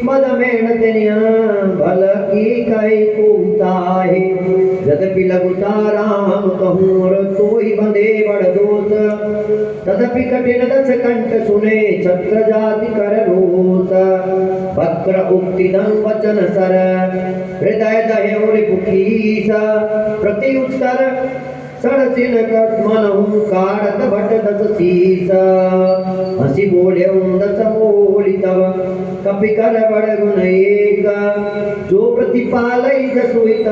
मद में नतनिया भल की कई कूताहे यद्यपि लघुता राम कहूँ और तोई बंधे बड़ दोष तदपि कठिन दस कंठ सुने छत्र जाति कर रोष वक्र उक्ति दं वचन सर हृदय दहे और पुखीस प्रति उत्तर सड़सिन कसमनहु काढ़त भट दस शीस हसी बोले दस बोली तब कपि कर बड़ गुण एक जो प्रतिपालय जसुइत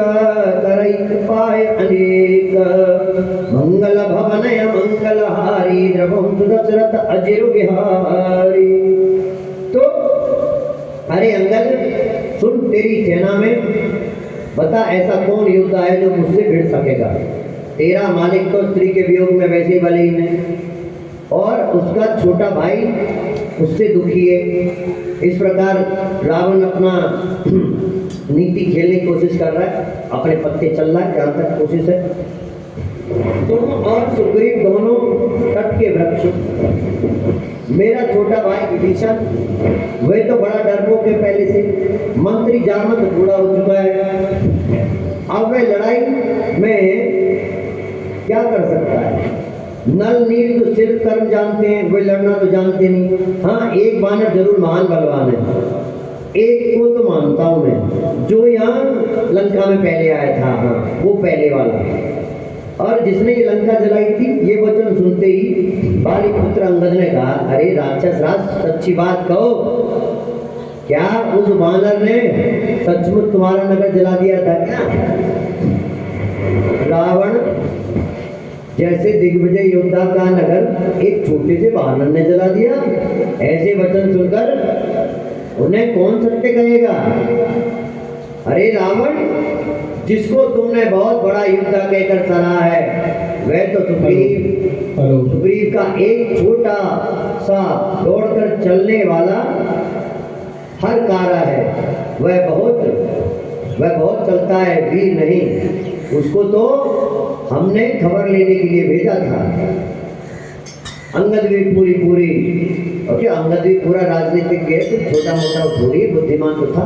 करई कृपाय अनेक मंगल भवनय मंगल हारी द्रवं सुदशरथ अजिर विहारी। तो अरे अंगद सुन, तेरी सेना में बता ऐसा कौन योद्धा है जो मुझसे भिड़ सकेगा। तेरा मालिक तो स्त्री के वियोग में वैसे ही बलहीन है और उसका छोटा भाई उससे दुखी है। इस प्रकार रावण अपना नीति खेलने की कोशिश कर रहा है, अपने पत्ते चल रहा है, जहाँ तक कोशिश है। तुम और सुग्रीव दोनों तट के वृक्ष, मेरा छोटा भाई विभीषण वह तो बड़ा डरपोक है पहले से, मंत्री जामत बूढ़ा हो चुका है, अब वह लड़ाई में क्या कर सकता है। नल नील तो सिर्फ कर्म जानते हैं, वे लड़ना तो जानते नहीं। हाँ, एक बानर जरूर महान बलवान है, एक को तो मानता हूं मैं, जो यहाँ लंका में पहले आया था, हाँ वो पहले वाला। और जिसने ये लंका जलाई थी, ये वचन सुनते ही बाली पुत्र अंगद ने कहा, अरे राक्षस राज, सच्ची बात कहो, क्या उस बानर ने सचमुच तुम्हारा नगर जला दिया था क्या? रावण जैसे दिग्विजय योद्धा का नगर एक छोटे से बानर ने जला दिया। ऐसे वचन सुनकर उन्हें कौन सत्य कहेगा। अरे रावण, जिसको तुमने बहुत बड़ा योद्धा कहकर सराहा है, वह तो सुग्रीव का एक छोटा सा दौड़कर चलने वाला हर कारा है। वह बहुत चलता है, वीर नहीं। उसको तो हमने खबर लेने के लिए भेजा था। अंगद भी पूरी ओके, अंगद भी पूरा राजनीतिक है, कुछ छोटा मोटा थोड़ी बुद्धिमान तो था।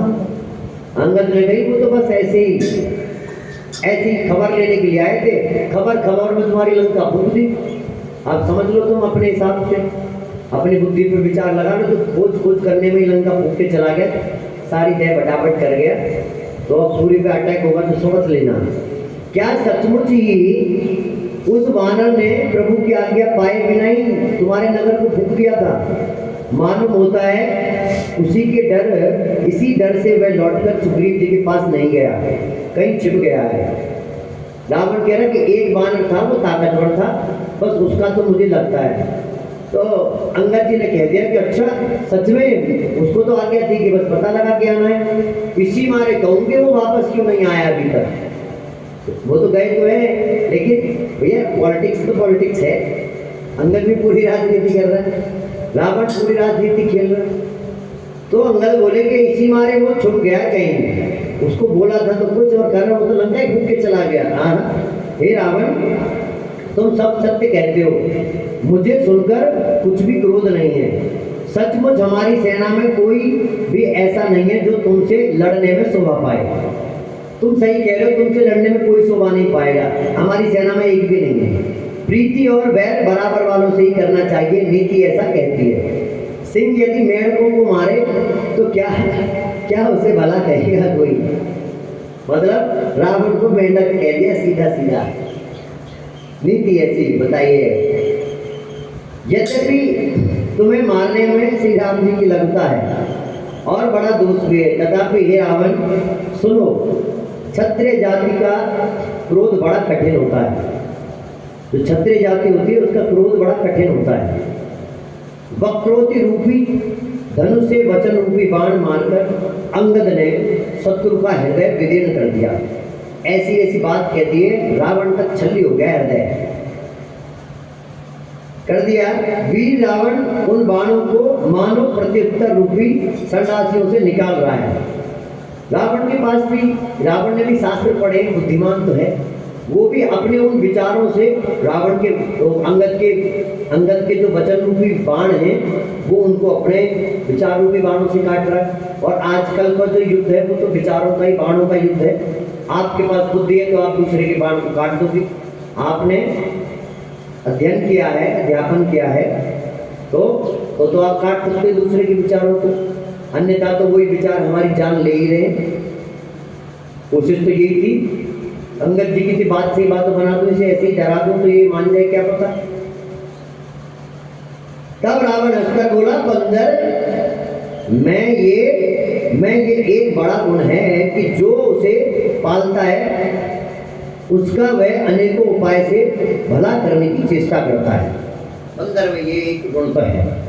अंगद ने कही वो तो बस ऐसी खबर लेने के लिए आए थे, खबर में तुम्हारी लंका फूक दी। आप समझ लो, तुम अपने हिसाब से अपनी बुद्धि पर विचार लगा लो, तो खोज करने में ही लंका फूक के चला गया, सारी जय बटाबट कर गया। तो अब पूरी पे अटैक होगा तो समझ लेना, क्या सचमुच ही उस वानर ने प्रभु की आज्ञा पाए बिना ही तुम्हारे नगर को फूक दिया था? मालूम होता है इसी डर से वह लौटकर सुग्रीव जी के पास नहीं गया, कहीं छिप गया है। रावण कह रहा कि एक वानर था, वो ताकतवर था, बस उसका तो मुझे लगता है। तो अंगद जी ने कह दिया कि अच्छा, सच में उसको तो आज्ञा थी कि बस पता लगा के आना है, इसी मारे कहूँगे वो वापस क्यों नहीं आया अभी तक। वो तो गए तो है, लेकिन भैया पॉलिटिक्स तो पॉलिटिक्स है। अंगद भी पूरी राजनीति कर रहा है, रावण पूरी राजनीति खेल रहा है। तो अंगद बोले कि इसी मारे वो छुप गया कहीं, उसको बोला था तो कुछ और कर रहा, वो तो लंका ही घूम के चला गया। हाँ, हे रावण, तुम सब सत्य कहते हो, मुझे सुनकर कुछ भी क्रोध नहीं है। सचमुच हमारी सेना में कोई भी ऐसा नहीं है जो तुमसे लड़ने में शोभा पाए। तुम सही कह रहे हो, तुमसे लड़ने में कोई शोभा नहीं पाएगा, हमारी सेना में एक भी नहीं है। प्रीति और वैर बराबर वालों से ही करना चाहिए, नीति ऐसा कहती है। सिंह यदि मेढकों को मारे तो क्या उसे भला कहेगा कोई? मतलब रावण को मेंढक कह दिया सीधा, नीति ऐसी बताइए। यद्यपि तुम्हें मारने में श्री राम जी की लगता है और बड़ा दोष भी है, तथापि हे रावण सुनो, क्षत्रिय जाति का क्रोध बड़ा कठिन होता है। जो क्षत्रिय जाति होती है उसका क्रोध बड़ा कठिन होता है। वक्रोति रूपी धनुष से वचन रूपी बाण मारकर अंगद ने शत्रु का हृदय विदीर्ण कर दिया। ऐसी बात कहती है, रावण तक छल्ली हो गया, हृदय कर दिया। वीर रावण उन बाणों को मानो प्रत्युत्तर रूपी संडासियों से निकाल रहा है। रावण के पास भी, रावण ने भी शास्त्र पढ़े, बुद्धिमान तो है, वो भी अपने उन विचारों से रावण के अंगद के जो वचन रूपी बाण हैं वो उनको अपने विचार रूपी बाणों से काट रहा है। और आजकल का जो युद्ध है वो तो विचारों का ही, बाणों का युद्ध है। आपके पास बुद्धि है तो आप दूसरे के बाण को काट दोगे। आपने अध्ययन किया है, अध्यापन किया है तो आप काट सकते दूसरे के विचारों को, अन्यथा तो वही विचार हमारी जान ले ही रहे। कोशिश तो यही थी, अंगद जी किसी बात से बात बना दो, इसे ऐसे ही डरा दो तो ये मान जाए, क्या पता। तब रावण हंसकर बोला, बंदर मैं ये एक बड़ा गुण है कि जो उसे पालता है उसका वह अनेकों उपाय से भला करने की चेष्टा करता है। बंदर में ये एक गुण तो है।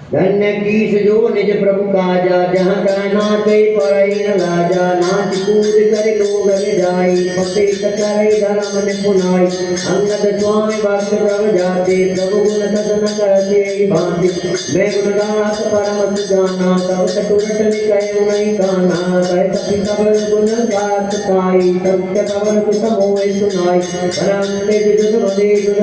धन्य कीस जो निज प्रभु काजा, जहाँ जहाँ नाचे पड़ई न लाजा, नाच कूद कर लोग जाई, फते करे धर्म ने पुनाई, अंगद स्वामी भक्त प्रभ जाते, प्रभु गुण कथन कहते भांति, मैं गुण गात परम सुजाना, तब कटुरट निकय नहीं काना, कह कपि तब गुण गात पाई, सत्य पवन कुत मोहि सुनाई, परंते जुद मदे जुद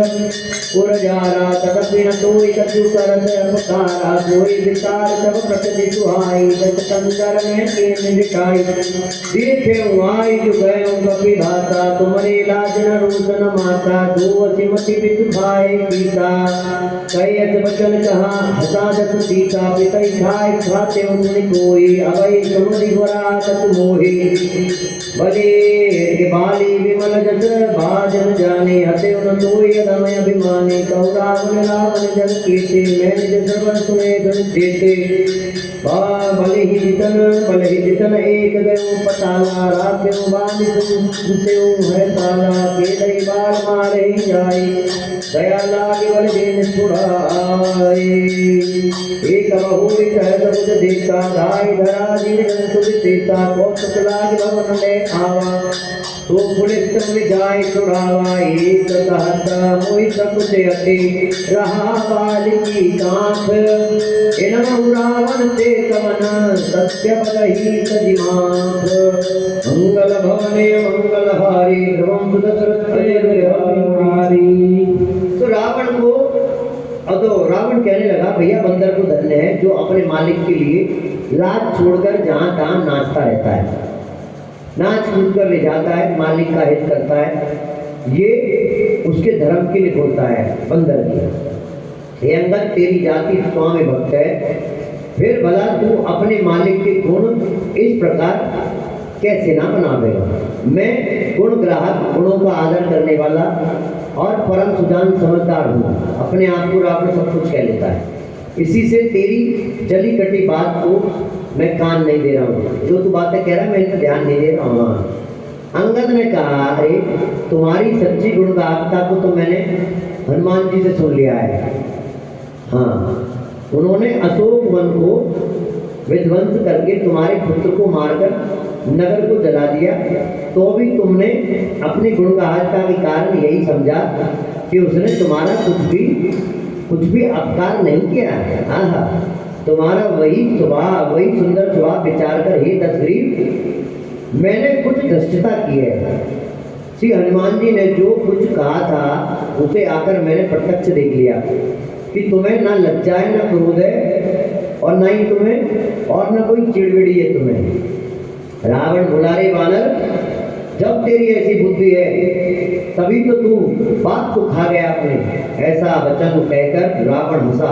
पुरजारा, तदपि न तोई कछु करत अपकारा, कोई विचार सब प्रकृति सुहाई, दस संकर में केन दिखाई, देखे हुआई जो गए कपि धाता, तुम्हारे लाज न रोशन माता, दो असिमति पितु खाए पीता, कई अच वचन कहा हसा दस सीता, पिता खाए खाते उन्हें कोई, अभय समुदि घोरा कत मोहि, भले के बाली विमल जस भाजन जाने, हते उन तोय दमय अभिमानी, कौरावन रावण जग कीते, मैंने जस सर्व सुने देते, भले ही जितन एक गयो पताला, राख्यो बांध सुत्यो है ताला, के दई बार मारे जाई, दया लागे बल देन छुड़ाए, एक बहुरी कहत बुझ देखा, धाई धरा जिन जन सुध देता, कौतुक लाग भवन में आवा, तो पुलिस मुझ जाए छुड़ावा, एक कहता मोहि सकुच अति, रहा बाल की कांख, इनम रावण ते कवन, सत्य बल ही सजिमांख, मंगल भवने मंगलहारी, ध्रुवम सुदशरथ तो रावण कहने लगा, भैया बंदर को धन्य है जो अपने मालिक के लिए लाज छोड़कर जहां तहां नाचता रहता है, नाच कूद कर ले जाता है, मालिक का हित करता है, ये उसके धर्म के लिए बोलता है बंदर की। हे अंगद, तेरी जाति स्वामी भक्त है, फिर भला तू अपने मालिक के गुण इस प्रकार कैसे ना बनावेगा। मैं गुण ग्राहक, गुणों का आदर करने वाला और परम सुजान समझदार हूँ, अपने आप को रावण सब कुछ कह लेता है, इसी से तेरी जली कटी बात को मैं कान नहीं दे रहा हूँ, जो तू बातें कह रहा है मैं इतना ध्यान नहीं दे रहा हूँ। अंगद ने कहा, अरे तुम्हारी सच्ची गुणगाहकता को तो मैंने हनुमान जी से सुन लिया है। हाँ, उन्होंने अशोक वन को विध्वंस करके तुम्हारे पुत्र को मारकर नगर को जला दिया, तो भी तुमने अपनी गुणगाहकता के कारण यही समझा कि उसने तुम्हारा कुछ भी अपकार नहीं किया। हाँ, तुम्हारा वही स्वभाव, वही सुंदर स्वभाव विचार कर हे दशग्रीव मैंने कुछ धृष्टता की है। श्री हनुमान जी ने जो कुछ कहा था उसे आकर मैंने प्रत्यक्ष देख लिया कि तुम्हें ना लज्जा है, ना क्रोध है, और ना ही तुम्हें और ना कोई चिड़विड़ी है तुम्हें। रावण बोला, रे वानर, जब तेरी ऐसी बुद्धि है तभी तो तू बात को खा गया अपने। ऐसा वचन कहकर रावण हंसा।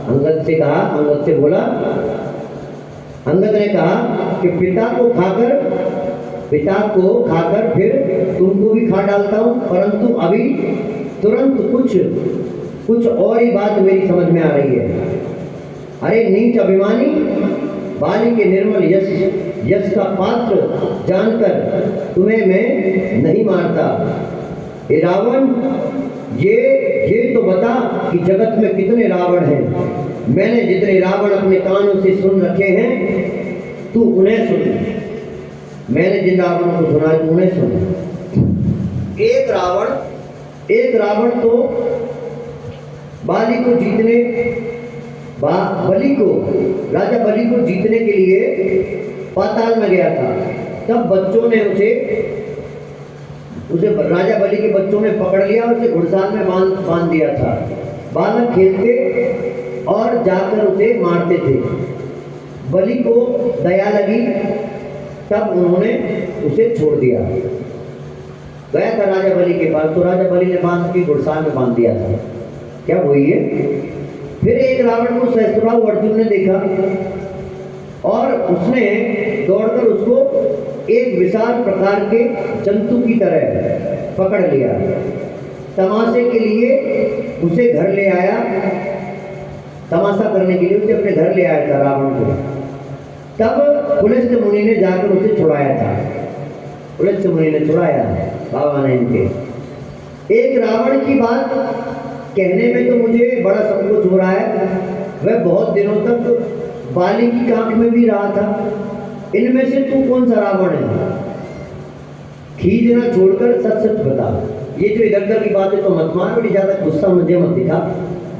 अंगद से कहा, अंगद से बोला, अंगद ने कहा कि पिता को खाकर फिर तुमको भी खा डालता हूँ, परंतु अभी तुरंत कुछ और ही बात मेरी समझ में आ रही है। अरे नीच अभिमानी, बाली के निर्मल यश का पात्र जानकर तुम्हें मैं नहीं मारता। हे रावण, ये तो बता कि जगत में कितने रावण हैं। मैंने जितने रावण अपने कानों से सुन रखे हैं तू उन्हें सुन। मैंने जिन रावणों को सुना है तू उन्हें सुन। एक रावण तो राजा बलि को जीतने के लिए पाताल में गया था। तब बच्चों ने उसे राजा बलि के बच्चों ने पकड़ लिया और उसे घुड़साल में बांध दिया था। बालक खेलते और जाकर उसे मारते थे। बलि को दया लगी, तब उन्होंने उसे छोड़ दिया। गया था राजा बलि के पास, तो राजा बलि ने बांध के घुड़साल में बांध दिया था। क्या वही है? फिर एक रावण को सहस्त्रबाहु अर्जुन ने देखा और उसने दौड़कर उसको एक विशाल प्रकार के जंतु की तरह पकड़ लिया। तमाशे के लिए उसे घर ले आया, तमाशा करने के लिए उसे अपने घर ले आया था रावण को। तब पुलस्त्य मुनि ने जाकर उसे छुड़ाया था। पुलस्त्य मुनि ने छुड़ाया बाबा ने इनके। एक रावण की बात कहने में तो मुझे बड़ा संकोच हो रहा है। वह बहुत दिनों तक बाली की कांख में भी रहा था। इनमें से तू कौन सा रावण है? खींचना छोड़कर सच सच बता। ये जो इधर उधर की बात है तो मत मार, बड़ी ज्यादा गुस्सा मुझे मत दिखा,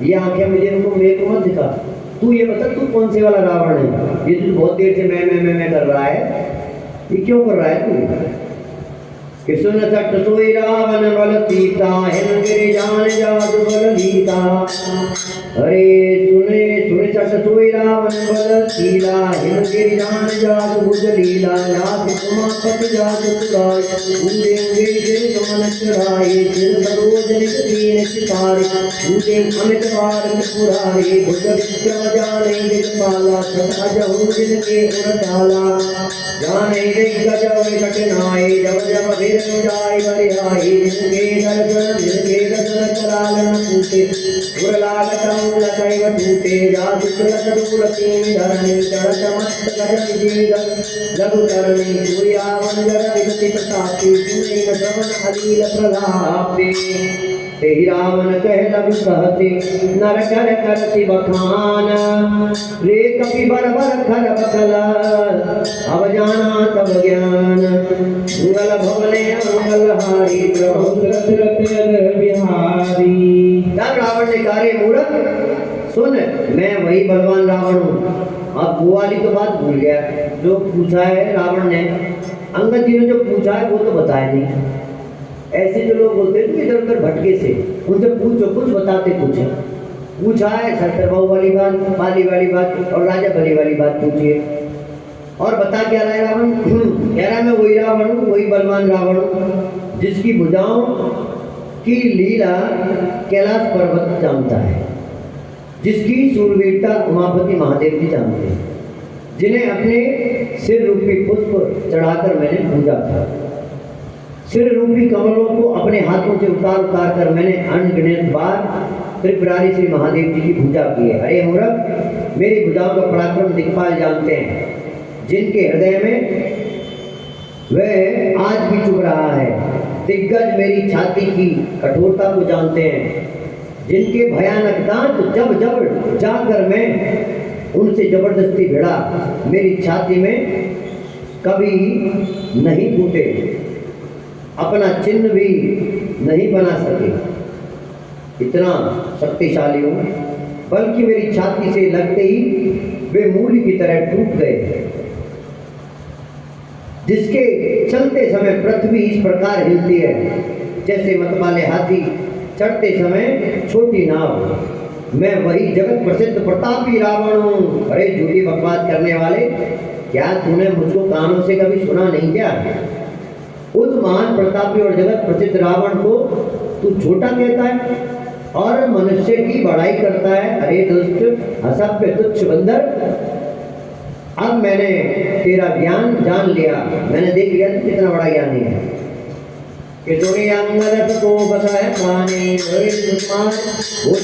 ये आंखें मुझे उनको मेरे को मत दिखा। तू ये बता, तू कौन से वाला रावण है? ये जो बहुत देर से मैं कर रहा है, ये क्यों कर रहा है तू? कि सुन सट सोई रावण बल सीता, हिम गिरि जान जादु बल लीता। अरे सुने सुने सट सोई रावण बल सीला, हिम गिरि जान जादु भुज लीला। जात उमापति जात सुराय, ऊंडे ऊंडे दिल कमल चढ़ाए। सिर सरोज निज दीन सितारे, ऊंडे अमित भार त्रिपुरारे। भुज विक्रम जाने दिखपाला, सत अजहु जिनके उर डाला। जाने दिग्गज कठिनाए, जब जब वीर जाय बलिहाई। जिनके दर्शन कराल न पूते, उर लागतम लकैव टूटे। जाति सुलत दूल तीन धरणी, चढ़त मस्त गज विजेग लघु तरणी। सूर्यावन जर विगति प्रतापी, सुने न श्रवण अलील प्रलापे। तेहि रावण कह लघु सहते, नर कर करति बखान। रे कपि बर बर खर बकल, अब जाना तब ज्ञान। मंगल भवने मंगल हारी, प्रभु बिहारी। तब रावण ने कहा, रे मूर्ख सुन, मैं वही बलवान रावण हूँ। अब वो वाली तो बात भूल गया जो पूछा है रावण ने। अंगद जी ने जो पूछा है वो तो बताया नहीं। ऐसे जो लोग बोलते हैं इधर उधर भटके से, उनसे पूछो, कुछ बताते कुछ है। पूछा है सहस्त्रबाहु वाली बात, बाली वाली बात और राजा बलि वाली बात पूछिए। और बता क्या रहा है रावण? कह रहा है मैं वही रावण हूँ, वही बलवान रावण हूँ, जिसकी भुजाओं की लीला कैलाश पर्वत जानता है, जिसकी सूरवीरता उमापति महादेव जी जानते हैं, जिन्हें अपने सिर रूपी पुष्प चढ़ाकर मैंने पूजा था। सिर रूपी कमलों को अपने हाथों से उतार उतार कर मैंने अनगिनत बार त्रिपुरारी श्री महादेव जी की पूजा की है। अरे मूर्ख, मेरी भुजाओं का पराक्रम दिक्पाल जानते हैं, जिनके हृदय में वह आज भी चुभ रहा है। दिग्गज मेरी छाती की कठोरता को जानते हैं, जिनके भयानक दांत जब जब जाकर मैं उनसे जबरदस्ती भिड़ा, मेरी छाती में कभी नहीं फूटे, अपना चिन्ह भी नहीं बना सके। इतना शक्तिशाली हूँ, बल्कि मेरी छाती से लगते ही वे मूली की तरह टूट गए, जिसके चलते समय पृथ्वी इस प्रकार हिलती है जैसे मतवाले हाथी चढ़ते समय छोटी नाव। मैं वही जगत प्रसिद्ध प्रतापी रावण हूँ। अरे झूठी बकवास करने वाले, क्या तूने मुझको कानों से कभी सुना नहीं क्या? उस महान प्रतापी और जगत प्रसिद्ध रावण को तू छोटा कहता है और मनुष्य की बड़ाई करता है। अरे दुष्ट, असभ्य, तुच्छ बंदर, अब मैंने तेरा ज्ञान जान लिया, मैंने देख लिया तू कितना बड़ा ज्ञानी है। कि तुम्हें अंगद को बसाए पानी,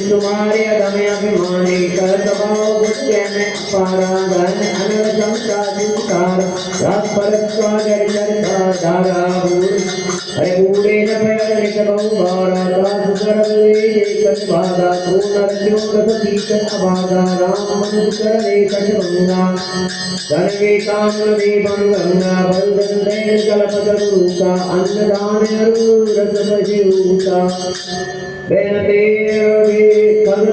तुम्हारे अदम्य अभिमानी। कर दबाओ गुस्से में अपारा, धन अनल समता जुकार, रात पर स्वागर चरता धारा बूढ़। अरे बूढ़े न पैर निक बहु बारा, दास कर ले कट भागा। तू नर क्यों कस सीत अभागा, राम मन कर ले कट भंगा। धन के काम दे भंगा, बलदन दैन कलपत रूका। अन्नदान रस बजिऊता, बैन तेरे कर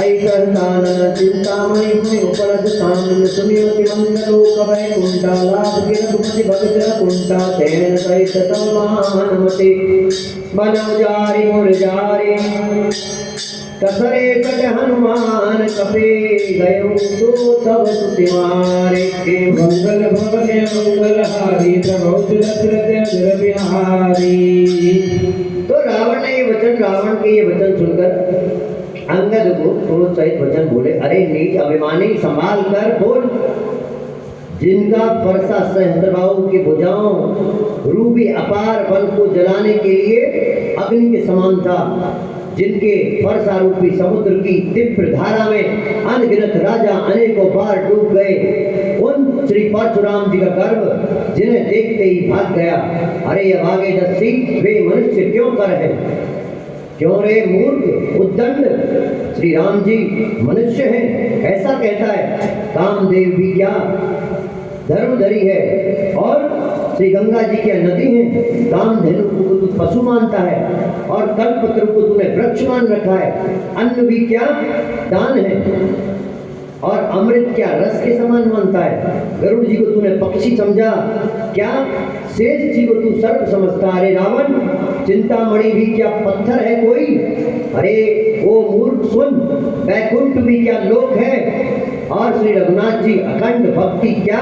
ऐकरतान। चिंतामणि भूमि उपलध सामन, सुनियोति मंगलो कवै कुंटा। लाभ गिर दुखति भगत कुंटा, तैन सहित तम महानमते। बनौ जारी मुर जारी, कसरे कट हनुमान कपे गयो तो तब तुतिमारे के मंगल भवन मंगलहारी प्रभु दशरथ अजर बिहारी। तो रावण ने ये वचन, रावण के ये वचन सुनकर अंगद को प्रोत्साहित वचन बोले, अरे नीच अभिमानी संभाल कर बोल। जिनका फरसा सहस्त्रबाहु की भुजाओं रूपी अपार बल को जलाने के लिए अग्नि के समान था, जिनके फरसा रूपी समुद्र की तीव्र धारा में अनगिनत राजा अनेकों बार डूब गए, उन श्री परशुराम जी का गर्व जिन्हें देखते ही भाग गया। अरे ये भागे दस्सी, वे मनुष्य क्यों कर है? क्यों रे मूर्ख उद्दंड, श्री राम जी मनुष्य हैं ऐसा कहता है। कामदेव भी क्या धर्मधरी है, और श्री गंगा जी क्या नदी है। कामधेनु को तू पशु मानता है, और कल्पतरु को तूने वृक्ष मान रखा है। अन्न भी क्या दान है, और अमृत क्या रस के समान मानता है। गरुड़ जी को तूने पक्षी समझा, क्या शेष जी को तू सर्प समझता। अरे रावण, चिंतामणि भी क्या पत्थर है कोई। अरे वो मूर्ख सुन, वैकुंठ भी क्या लोक है, और श्री रघुनाथ जी अखंड भक्ति क्या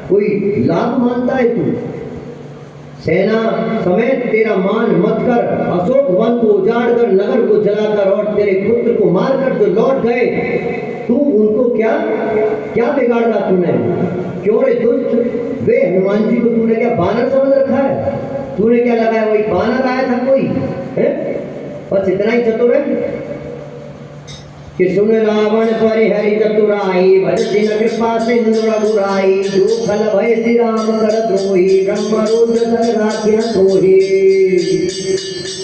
कोई लाभ मानता है तू। सेना समेत तेरा मान मत कर, अशोक वन को उजाड़ कर, नगर को जलाकर, और तेरे पुत्र को मारकर जो लौट गए, तू उनको क्या क्या बिगाड़ा तूने। क्यों रे दुष्ट, वे हनुमान जी को तूने क्या बानर समझ रखा है। तूने क्या लगाया, वही बानर आया था कोई है। बस इतना ही चतुर है कि सुन रावण परिहरि चतुराई, भज दिन कृपा सिंधु रघुराई। जो फल भय श्री राम कर द्रोही, ब्रह्म रुद्र सर राखिन सोही।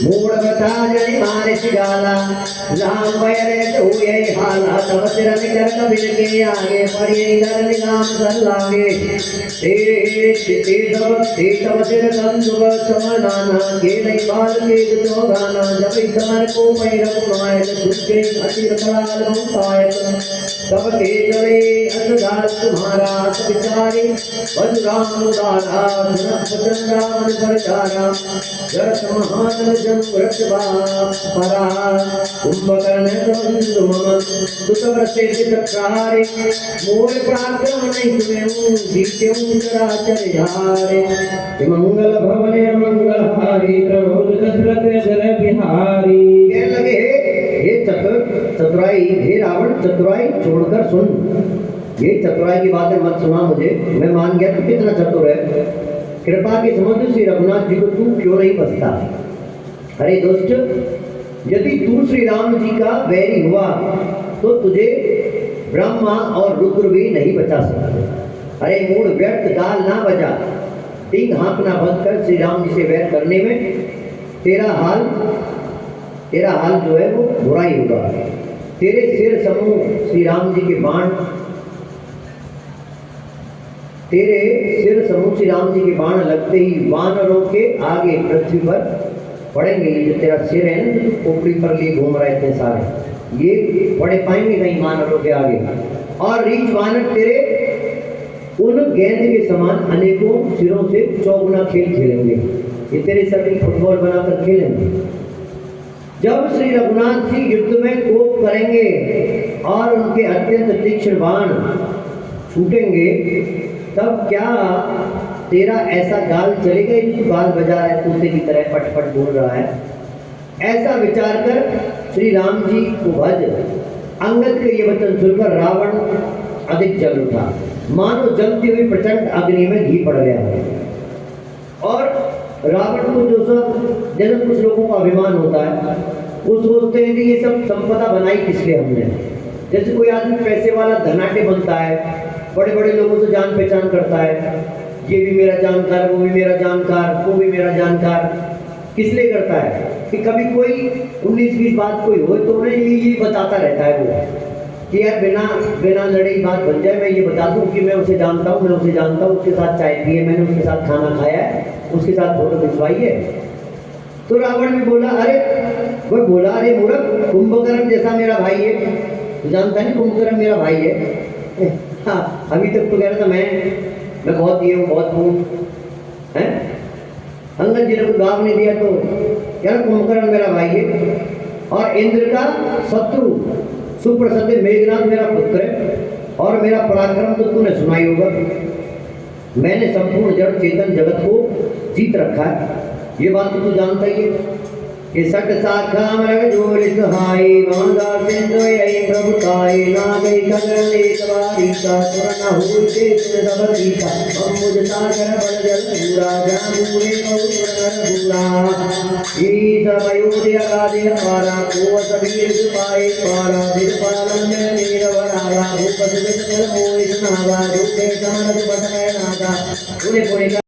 मूढ़ बता जनि मारे सिगाला, राम भय होए हाला। तब सिर निकर कबीर के आगे, पड़िए धर निगाम सर लागे। ते तब सिर कंदुब समनाना, के नहीं बाल के चौगाना। जब समर को पैरव माय, सुखे अतिर पराल बहुतायत। तब के चले असदास तुम्हारा, सब विचारे बज राम उदारा। सुनत रावण पर चारा, जरत महान जम व्रत परा। कुंभकर्ण द्वंद्व मम, सुत प्रसिद्ध चक्रारे। मोर पराक्रम नहीं तुम्हें, जीत्यों चराचर धारे। मंगल भवन मंगलहारी, प्रभु दशरथ अजर बिहारी। कहने लगे, हे चतुराई, हे रावण चतुराई छोड़कर सुन। ये चतुराई की बातें मत सुना मुझे, मैं मान गया तू कितना चतुर है। कृपा के समुद्र श्री रघुनाथ जी को तू क्यों नहीं बसता। अरे दुष्ट, यदि तू श्री राम जी का वैरी हुआ तो तुझे ब्रह्मा और रुद्र भी नहीं बचा सकते। अरे मूड व्यर्थ गाल ना बजा, ठीक हाँकना बंद कर। श्री राम जी से वैर करने में तेरा हाल जो है वो बुरा ही होगा। तेरे सिर समूह श्री राम जी के बाण, तेरे सिर समूह श्री राम जी के बाण लगते ही वानरों के आगे पृथ्वी पर पड़ेंगे। जो तेरा सिर है ना, जो पोपड़ी पर लिए घूम रहे इतने सारे, ये पड़े पाएंगे नहीं वानरों के आगे। और रीछ वानर तेरे उन गेंद के समान अनेकों सिरों से चौगुना खेल खेलेंगे। ये तेरे सभी फुटबॉल बनाकर खेलेंगे। जब श्री रघुनाथ जी युद्ध में कोप करेंगे और उनके अत्यंत तीक्ष्ण बाण छूटेंगे, तब क्या तेरा ऐसा गाल चलेगा कि गाल बजा रहा है, तूते की तरह पटपट बोल रहा है। ऐसा विचार कर श्री राम जी को भज। अंगद के ये वचन सुनकर रावण अधिक जल उठा, मानो जलती हुई प्रचंड अग्नि में घी पड़ गया। और रावण को जो सब जैसे कुछ लोगों का अभिमान होता है, वो सोचते हैं कि ये सब संपदा बनाई किसलिए हमने। जैसे कोई आदमी पैसे वाला धनाटे बनता है, बड़े बड़े लोगों से जान पहचान करता है, ये भी मेरा जानकार, वो भी मेरा जानकार, वो भी मेरा जानकार। किस लिए करता है कि कभी कोई 19-20 बात कोई हो तो उन्हें ये बताता रहता है वो कि यार बिना लड़े ही बात बन जाए। मैं ये बता दूं कि मैं उसे जानता हूँ, उसके साथ चाय पी है, मैंने उसके साथ खाना खाया है, उसके साथ फोटो खिंचवाई है। तो रावण भी बोला, अरे मूर्ख, कुंभकर्ण जैसा मेरा भाई है, तो जानता नहीं कुंभकर्ण मेरा भाई है। हाँ, अभी तक तो कह रहा था मैं बहुत ये हूँ, बहुत हूँ है। अंगद जी ने कुछ जवाब नहीं दिया तो यार कुंभकर्ण मेरा भाई है। और इंद्र का शत्रु सुप्रसिद्ध मेघनाथ मेरा पुत्र है और मेरा पराक्रम तो तूने सुना ही होगा। मैंने संपूर्ण जड़ चेतन जगत को जीत रखा है, ये बात तो तू जानता ही है। कि सट शाखा मृग जोड़ सुहाई मांगा सिंधु यही प्रभुताई नागई कगन एक बारी का सुरना होते सुन सब सीता और मुझ सागर बड़ जल पूरा जामूरे बहु पूरा ईश अयोध्या आदि पारा को सबीर पाए पारा दिल पालन में नीर वरारा भूपत जल मोहि सुनावा रूपे समर पट में नागा पुणे पुणे